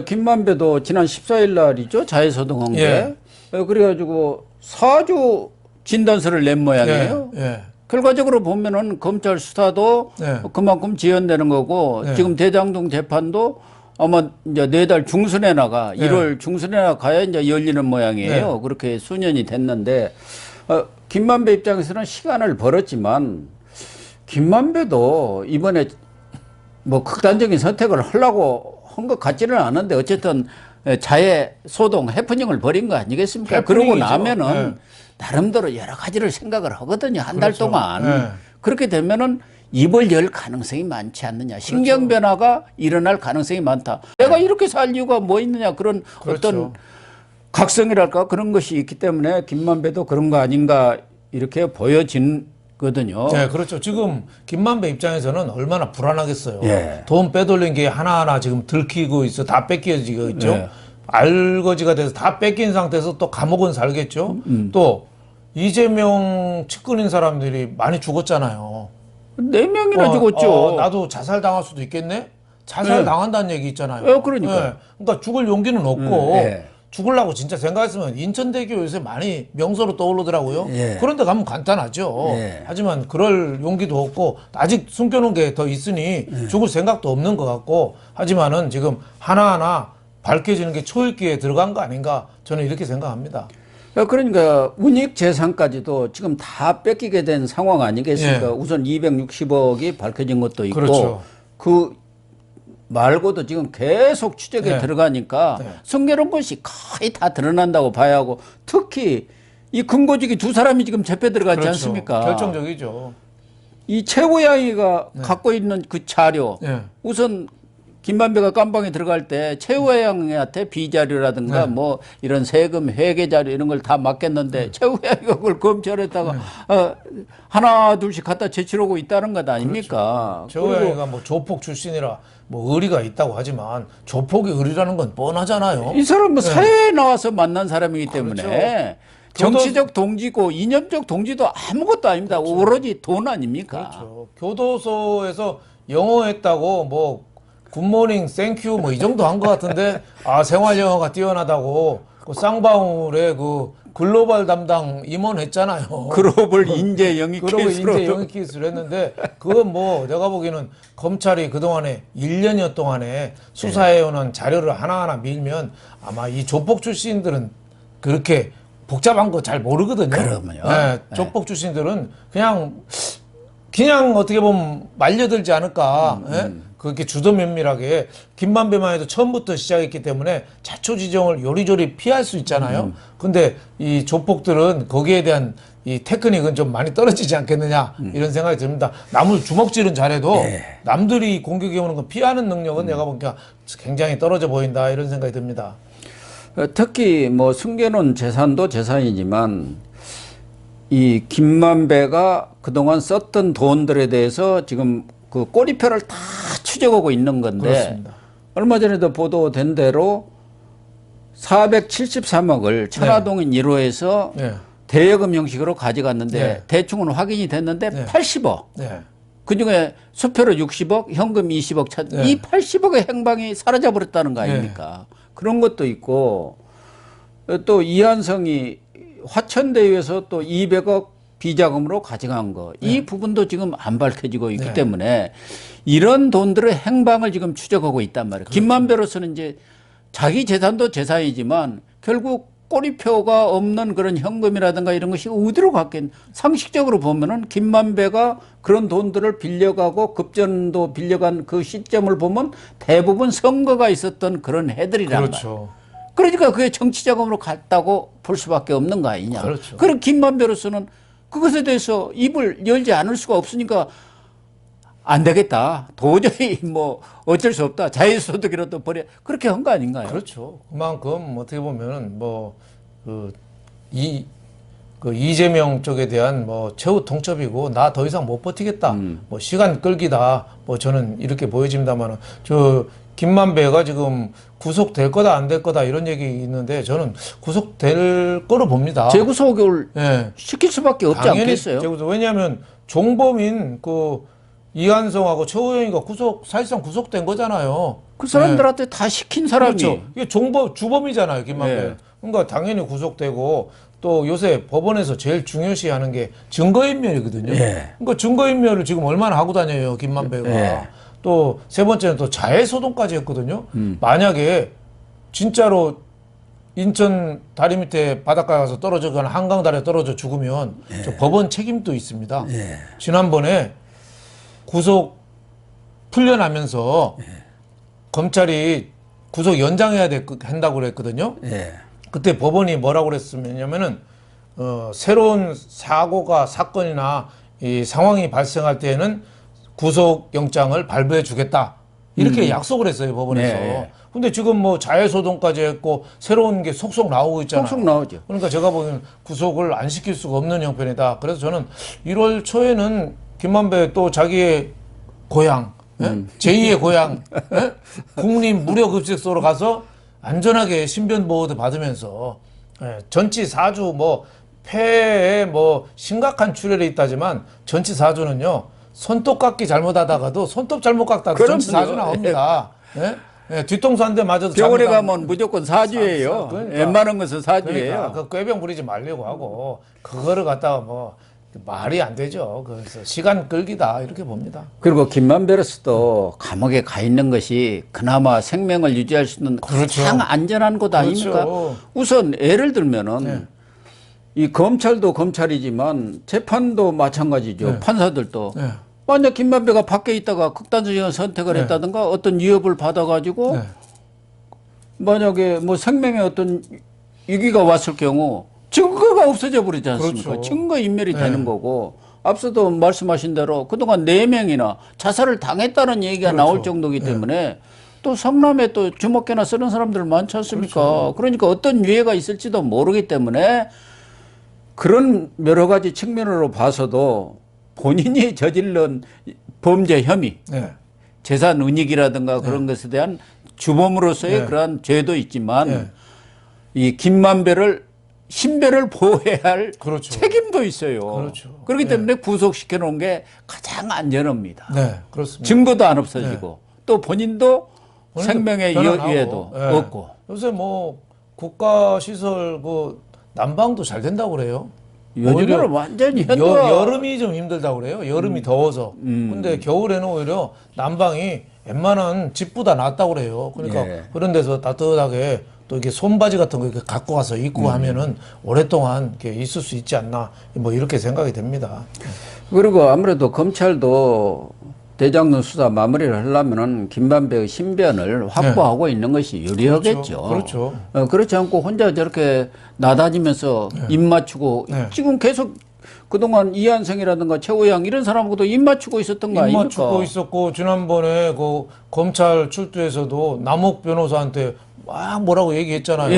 김만배도 지난 14일 날이죠. 자해소동한 게. 그래가지고 4주 진단서를 낸 모양이에요. 결과적으로 보면은 검찰 수사도 그만큼 지연되는 거고 지금 대장동 재판도 아마 이제 내달 중순에 나가 1월 중순에 나가야 이제 열리는 모양이에요. 그렇게 수년이 됐는데 김만배 입장에서는 시간을 벌었지만 김만배도 이번에 뭐 극단적인 선택을 하려고 한 것 같지는 않은데 어쨌든 자해 소동 해프닝을 벌인 거 아니겠습니까? 그러고 나면은 나름대로 여러 가지를 생각을 하거든요. 한 달 동안. 그렇게 되면은 입을 열 가능성이 많지 않느냐. 신경 변화가 일어날 가능성이 많다. 내가 이렇게 살 이유가 뭐 있느냐. 그런 어떤 각성이랄까 그런 것이 있기 때문에 김만배도 그런 거 아닌가 이렇게 보여지거든요. 네, 그렇죠. 지금 김만배 입장에서는 얼마나 불안하겠어요. 돈 빼돌린 게 하나하나 지금 들키고 있어. 다 뺏겨지고 있죠. 알거지가 돼서 다 뺏긴 상태에서 또 감옥은 살겠죠. 또 이재명 측근인 사람들이 많이 죽었잖아요. 4명이나 죽었죠. 나도 자살 당할 수도 있겠네? 자살 당한다는 얘기 있잖아요. 그러니까. 그러니까 죽을 용기는 없고 죽으려고 진짜 생각했으면 인천대교 요새 많이 명소로 떠오르더라고요. 그런데 가면 간단하죠. 하지만 그럴 용기도 없고 아직 숨겨놓은 게 더 있으니 죽을 생각도 없는 것 같고 하지만은 지금 하나하나 밝혀지는 게 초읽기에 들어간 거 아닌가 저는 이렇게 생각합니다. 그러니까 운익 재산까지도 지금 다 뺏기게 된 상황 아니겠습니까? 우선 260억이 밝혀진 것도 있고 그 말고도 지금 계속 추적에 들어가니까 숨겨놓은 것이 거의 다 드러난다고 봐야 하고 특히 이 금고지기 두 사람이 지금 재패 들어갔지 않습니까? 결정적이죠. 이 최고양이가 갖고 있는 그 자료 우선 김만배가 깜방에 들어갈 때 최고양이한테 비자료라든가 뭐 이런 세금 회계 자료 이런 걸 다 맡겼는데 최고양이가 그걸 검찰에다가 하나 둘씩 갖다 제출하고 있다는 것 아닙니까? 최고양이가 뭐 조폭 출신이라 뭐 의리가 있다고 하지만 조폭의 의리라는 건 뻔하잖아요. 이 사람은 사회에 나와서 만난 사람이기 때문에 정치적 동지고 이념적 동지도 아무것도 아닙니다. 오로지 돈 아닙니까? 교도소에서 영어 했다고 뭐 굿모닝, 땡큐 뭐 이 정도 한 것 같은데 생활 영어가 뛰어나다고 그 쌍방울의 그 글로벌 담당 임원 했잖아요. 글로벌 인재 영입 글로벌 기술로. 인재 영입 기술을 했는데 그건 뭐 내가 보기에는 검찰이 그동안에 1년여 동안에 수사해오는 자료를 하나하나 밀면 아마 이 조폭 출신들은 그렇게 복잡한 거 잘 모르거든요. 그러면요. 조폭 출신들은 그냥 어떻게 보면 말려들지 않을까. 그렇게 주도면밀하게 김만배만 해도 처음부터 시작했기 때문에 자초지종을 요리조리 피할 수 있잖아요. 근데 이 조폭들은 거기에 대한 이 테크닉은 좀 많이 떨어지지 않겠느냐 이런 생각이 듭니다. 남을 주먹질은 잘해도 남들이 공격해 오는 거 피하는 능력은 내가 보니까 굉장히 떨어져 보인다 이런 생각이 듭니다. 특히 뭐 숨겨놓은 재산도 재산이지만 이 김만배가 그동안 썼던 돈들에 대해서 지금 그 꼬리표를 다 추적하고 있는 건데 그렇습니다. 얼마 전에도 보도된 대로 473억을 천화동인 1호에서 대여금 형식으로 가져갔는데 대충은 확인이 됐는데 80억. 그중에 수표로 60억, 현금 20억 이 80억의 행방이 사라져버렸다는 거 아닙니까? 그런 것도 있고 또 이한성이 화천대유에서 또 200억 비자금으로 가져간 거. 이 부분도 지금 안 밝혀지고 있기 때문에 이런 돈들의 행방을 지금 추적하고 있단 말이에요. 김만배로서는 이제 자기 재산도 재산이지만 결국 꼬리표가 없는 그런 현금이라든가 이런 것이 어디로 갔겠 상식적으로 보면은 김만배가 그런 돈들을 빌려가고 급전도 빌려간 그 시점을 보면 대부분 선거가 있었던 그런 해들이란 말이에요. 그러니까 그게 정치자금으로 갔다고 볼 수밖에 없는 거 아니냐. 그럼 김만배로서는 그것에 대해서 입을 열지 않을 수가 없으니까 안 되겠다. 도저히 뭐 어쩔 수 없다. 자유소득이라도 버려. 그렇게 한 거 아닌가요? 그렇죠. 그만큼 어떻게 보면은 뭐 이재명 쪽에 대한 뭐 최후 통첩이고 나 더 이상 못 버티겠다. 뭐 시간 끌기다. 뭐 저는 이렇게 보여집니다만은 저 김만배가 지금 구속될 거다 안 될 거다 이런 얘기 있는데 저는 구속될 거로 봅니다. 재구속을 시킬 수밖에 없지 않겠어요? 재구속. 왜냐하면 종범인 그 이한성하고 최호영이가 사실상 구속된 거잖아요. 그 사람들한테 다 시킨 사람이. 그렇죠. 이게 주범이잖아요, 김만배. 네. 그러니까 당연히 구속되고 또 요새 법원에서 제일 중요시하는 게 증거인멸이거든요. 네. 그러니까 증거인멸을 지금 얼마나 하고 다녀요, 김만배가. 네. 또 세 번째는 또 자해소동까지 했거든요. 만약에 진짜로 인천 다리 밑에 바닷가 가서 떨어져거나 한강 다리에 떨어져 죽으면 저 법원 책임도 있습니다. 지난번에 구속 풀려나면서 검찰이 구속 연장해야 한다고 그랬거든요. 그때 법원이 뭐라고 그랬냐면은 새로운 사건이나 이 상황이 발생할 때에는 구속 영장을 발부해 주겠다. 이렇게 약속을 했어요, 법원에서. 근데 지금 뭐 자해소동까지 했고 새로운 게 속속 나오고 있잖아요. 속속 나오죠. 그러니까 제가 보기엔 구속을 안 시킬 수가 없는 형편이다. 그래서 저는 1월 초에는 김만배 또 자기의 고향, 제2의 고향, 국립 무료급식소로 가서 안전하게 신변보호도 받으면서 전치 4주 뭐 폐에 뭐 심각한 출혈이 있다지만 전치 4주는요 손톱 깎기 잘못하다가도 손톱 잘못 깎다도 전치 4주 나옵니다. 뒤통수 한 대 맞아도 병원에 가면 무조건 사주예요. 그러니까. 웬만한 것은 사주예요. 그러니까 그 꾀병 부리지 말려고 하고 그거를 갖다가 뭐 말이 안 되죠. 그래서 시간 끌기다 이렇게 봅니다. 그리고 김만배로서도 감옥에 가 있는 것이 그나마 생명을 유지할 수 있는 그렇죠. 가장 안전한 곳 아닙니까? 그렇죠. 우선 예를 들면은 이 검찰도 검찰이지만 재판도 마찬가지죠. 판사들도 만약 김만배가 밖에 있다가 극단적인 선택을 했다든가 어떤 위협을 받아가지고 만약에 뭐 생명에 어떤 위기가 왔을 경우 증거가 없어져 버리지 않습니까? 그렇죠. 증거 인멸이 되는 거고 앞서도 말씀하신 대로 그동안 4명이나 자살을 당했다는 얘기가 나올 정도이기 때문에 또 성남에 또 주먹개나 쓰는 사람들 많지 않습니까? 그러니까 어떤 유해가 있을지도 모르기 때문에 그런 여러 가지 측면으로 봐서도 본인이 저질른 범죄 혐의, 재산 은닉이라든가 그런 것에 대한 주범으로서의 그러한 죄도 있지만 이 김만배를 신변을 보호해야 할 그렇죠. 책임도 있어요. 그렇죠. 그렇기 때문에 구속시켜 놓은 게 가장 안전합니다. 네, 그렇습니다. 증거도 안 없어지고 또 본인도 생명의 위해도 없고. 요새 뭐 국가 시설 그 난방도 잘 된다고 그래요. 요즘에는 완전히 여름이 좀 힘들다고 그래요. 여름이 더워서. 근데 겨울에는 오히려 난방이 웬만한 집보다 낫다고 그래요. 그러니까 그런 데서 따뜻하게 또 이렇게 손바지 같은 거 이렇게 갖고 와서 입고 하면은 오랫동안 이렇게 있을 수 있지 않나 뭐 이렇게 생각이 됩니다. 그리고 아무래도 검찰도 대장동 수사 마무리를 하려면은 김만배의 신변을 확보하고 있는 것이 유리하겠죠. 그렇죠. 그렇지 않고 혼자 저렇게 나다니면서 입 맞추고 지금 계속 그동안 이한성이라든가 최호영 이런 사람하고도 입 맞추고 있었던 거 아닙니까? 입 맞추고 있었고 지난번에 그 검찰 출두에서도 남욱 변호사한테 막 뭐라고 얘기했잖아요.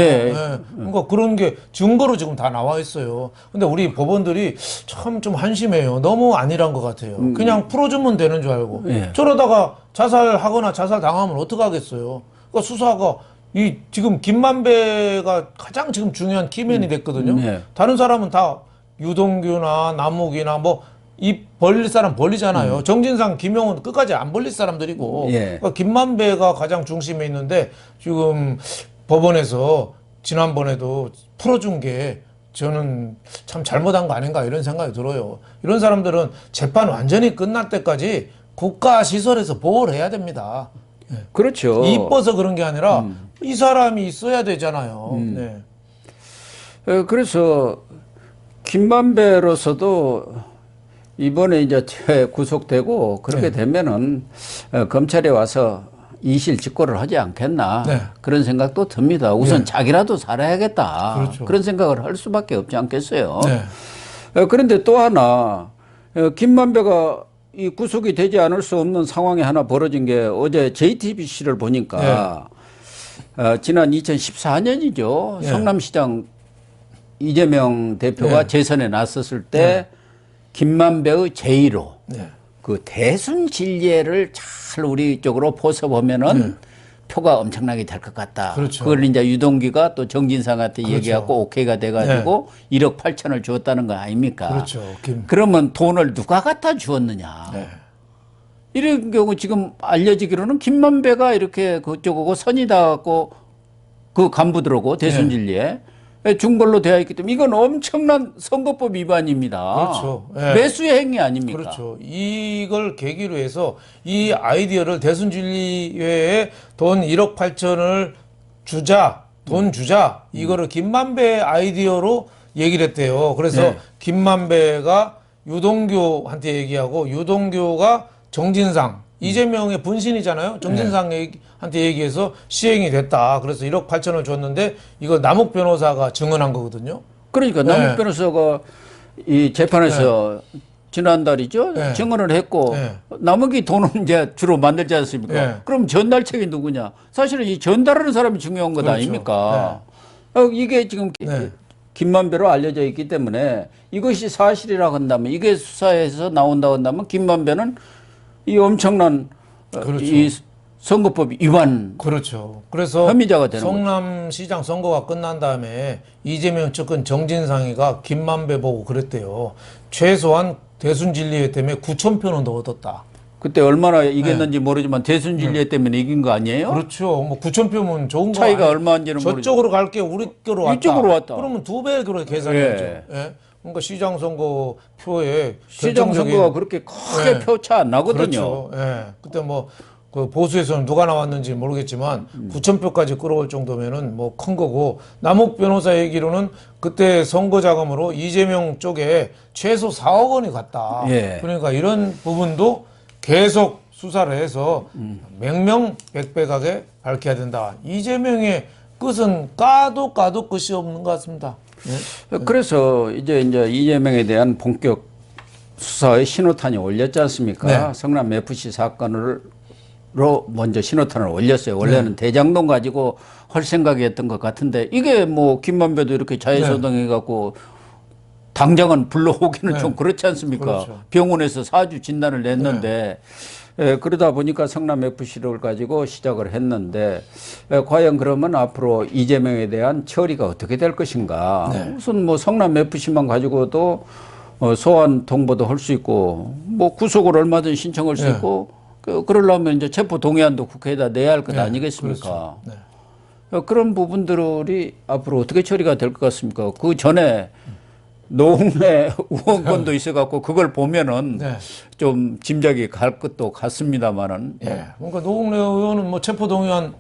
그러니까 그런 게 증거로 지금 다 나와 있어요. 근데 우리 법원들이 참 좀 한심해요. 너무 안일한 것 같아요. 그냥 풀어주면 되는 줄 알고. 저러다가 자살하거나 자살 당하면 어떡하겠어요. 그러니까 수사가 이 지금 김만배가 가장 지금 중요한 키맨이 됐거든요. 다른 사람은 다 유동규나 남욱이나 뭐 입 벌릴 사람 벌리잖아요. 정진상, 김용은 끝까지 안 벌릴 사람들이고 그러니까 김만배가 가장 중심에 있는데 지금 법원에서 지난번에도 풀어준 게 저는 참 잘못한 거 아닌가 이런 생각이 들어요. 이런 사람들은 재판 완전히 끝날 때까지 국가 시설에서 보호를 해야 됩니다. 그렇죠. 이뻐서 그런 게 아니라 이 사람이 있어야 되잖아요. 그래서 김만배로서도 이번에 이제 구속되고 그렇게 되면은 검찰에 와서 이실 직고를 하지 않겠나 그런 생각도 듭니다. 우선 자기라도 살아야겠다. 그런 생각을 할 수밖에 없지 않겠어요. 그런데 또 하나 김만배가 이 구속이 되지 않을 수 없는 상황이 하나 벌어진 게 어제 JTBC를 보니까 지난 2014년이죠. 성남시장 이재명 대표가 재선에 나섰을 때 김만배의 제1호 그 대순 진례를 잘 우리 쪽으로 포서보면은 표가 엄청나게 될 것 같다. 그걸 이제 유동규가 또 정진상한테 얘기하고 오케이가 돼가지고 1억 8천을 주었다는 거 아닙니까? 그러면 돈을 누가 갖다 주었느냐? 이런 경우 지금 알려지기로는 김만배가 이렇게 그쪽하고 선이 닿았고 그 간부들하고 대순진리에 중벌로 되어 있기 때문에 이건 엄청난 선거법 위반입니다. 그렇죠. 예. 매수의 행위 아닙니까? 그렇죠. 이걸 계기로 해서 이 아이디어를 대순진리회에 돈 1억 8천을 주자, 돈 주자, 이거를 김만배 아이디어로 얘기를 했대요. 그래서 네. 김만배가 유동규한테 얘기하고 유동규가 정진상, 이재명의 분신이잖아요. 정진상한테 얘기해서 시행이 됐다. 그래서 1억 8천을 줬는데 이거 남욱 변호사가 증언한 거거든요. 그러니까 남욱 변호사가 이 재판에서 지난달이죠. 네. 증언을 했고 네. 남욱이 돈은 이제 주로 만들지 않습니까? 네. 그럼 전달책이 누구냐? 사실은 이 전달하는 사람이 중요한 것 그렇죠. 아닙니까? 이게 지금 네. 김만배로 알려져 있기 때문에 이것이 사실이라고 한다면 이게 수사에서 나온다고 한다면 김만배는 이 엄청난 그렇죠. 이 선거법 위반 그렇죠. 그래서 혐의자가 되는 거죠. 성남시장 선거가 끝난 다음에 이재명 측은 정진상이가 김만배 보고 그랬대요. 최소한 대순진리회 때문에 9천 표는 더 얻었다. 그때 얼마나 이겼는지 모르지만 대순진리회 때문에 이긴 거 아니에요? 그렇죠. 뭐 9천 표면 좋은 거 차이가 아니- 얼마인지는 모르죠. 저쪽으로 갈게 우리 거로 왔다. 이쪽으로 왔다. 그러면 2배로 계산해야죠. 예. 그러니까 시장 선거 표에 시장 결정적인- 선거가 그렇게 크게 네. 표차 안 나거든요. 그렇죠. 예. 그때 뭐 그 보수에서는 누가 나왔는지 모르겠지만 9천 표까지 끌어올 정도면은 뭐 큰 거고 남욱 변호사 얘기로는 그때 선거 자금으로 이재명 쪽에 최소 4억 원이 갔다. 예. 그러니까 이런 부분도 계속 수사를 해서 명명백백하게 밝혀야 된다. 이재명의 끝은 까도 끝이 없는 것 같습니다. 그래서 이제 이재명에 대한 본격 수사의 신호탄이 올렸지 않습니까? 네. 성남 FC 사건으로 먼저 신호탄을 올렸어요. 원래는 대장동 가지고 할 생각이었던 것 같은데 이게 뭐 김만배도 이렇게 자해소동해갖고 당장은 불러오기는 좀 그렇지 않습니까? 그렇죠. 병원에서 사주 진단을 냈는데 그러다 보니까 성남 FC를 가지고 시작을 했는데 과연 그러면 앞으로 이재명에 대한 처리가 어떻게 될 것인가? 우선 뭐 성남 FC만 가지고도 소환 통보도 할 수 있고 뭐 구속을 얼마든 신청할 수 있고 그러려면 이제 체포 동의안도 국회에다 내야 할 것 아니겠습니까? 그렇죠. 그런 부분들이 앞으로 어떻게 처리가 될 것 같습니까? 그 전에 노웅래 의원권도 있어갖고 그걸 보면은 좀 짐작이 갈 것도 같습니다만은. 예. 그러니까 노웅래 의원은 뭐 체포 동의안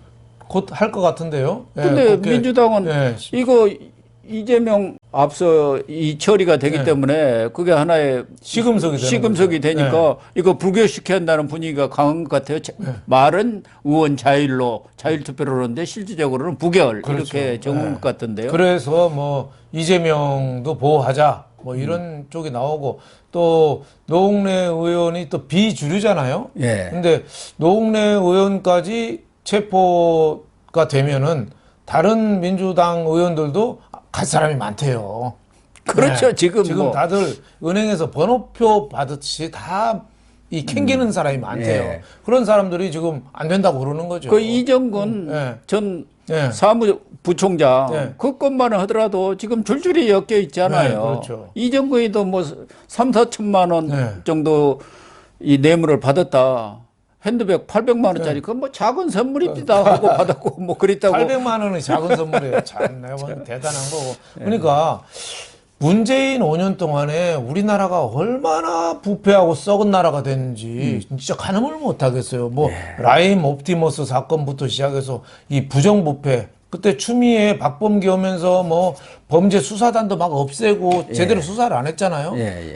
곧 할 것 같은데요. 근데 민주당은 이거 이재명 앞서 이 처리가 되기 때문에 그게 하나의 시금석이 되니까 이거 부결시켜야 한다는 분위기가 강한 것 같아요. 말은 의원 자율 투표로 하는데 실질적으로는 부결 이렇게 정한 것 같던데요. 그래서 뭐 이재명도 보호하자 뭐 이런 쪽이 나오고 또 노웅래 의원이 또 비주류잖아요. 근데 노웅래 의원까지 체포가 되면은 다른 민주당 의원들도 갈 사람이 많대요. 그렇죠. 지금 뭐. 다들 은행에서 번호표 받듯이 다 이 캥기는 사람이 많대요. 그런 사람들이 지금 안 된다고 그러는 거죠. 그 이정근 전 사무부총장 그 것만 하더라도 지금 줄줄이 엮여 있잖아요. 그렇죠. 이정근이도 뭐 3, 4천만 원 정도 이 뇌물을 받았다. 핸드백 800만 원짜리 그건 뭐 작은 선물입니다 하고 받았고 뭐 그랬다고. 800만 원이 작은 선물이에요. 참 내가 보면 대단한 거고. 그러니까 문재인 5년 동안에 우리나라가 얼마나 부패하고 썩은 나라가 됐는지 진짜 가늠을 못 하겠어요. 뭐 라임 옵티머스 사건부터 시작해서 이 부정부패 그때 추미애 박범계 오면서 뭐 범죄 수사단도 막 없애고 제대로 수사를 안 했잖아요.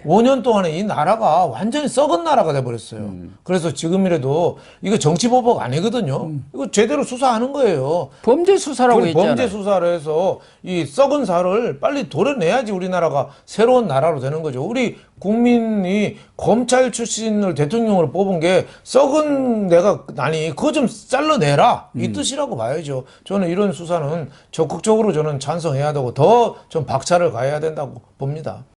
5년 동안에 이 나라가 완전히 썩은 나라가 돼버렸어요. 그래서 지금이라도 이거 정치보복 아니거든요. 이거 제대로 수사하는 거예요. 범죄 수사라고 했잖아요. 범죄 수사를 해서 이 썩은 살을 빨리 도려내야지 우리나라가 새로운 나라로 되는 거죠. 우리 국민이 검찰 출신을 대통령으로 뽑은 게 썩은 내가 아니 그거 좀 잘라내라 이 뜻이라고 봐야죠. 저는 이런 수사는 적극적으로 저는 찬성해야 되고 더 좀 박차를 가해야 된다고 봅니다.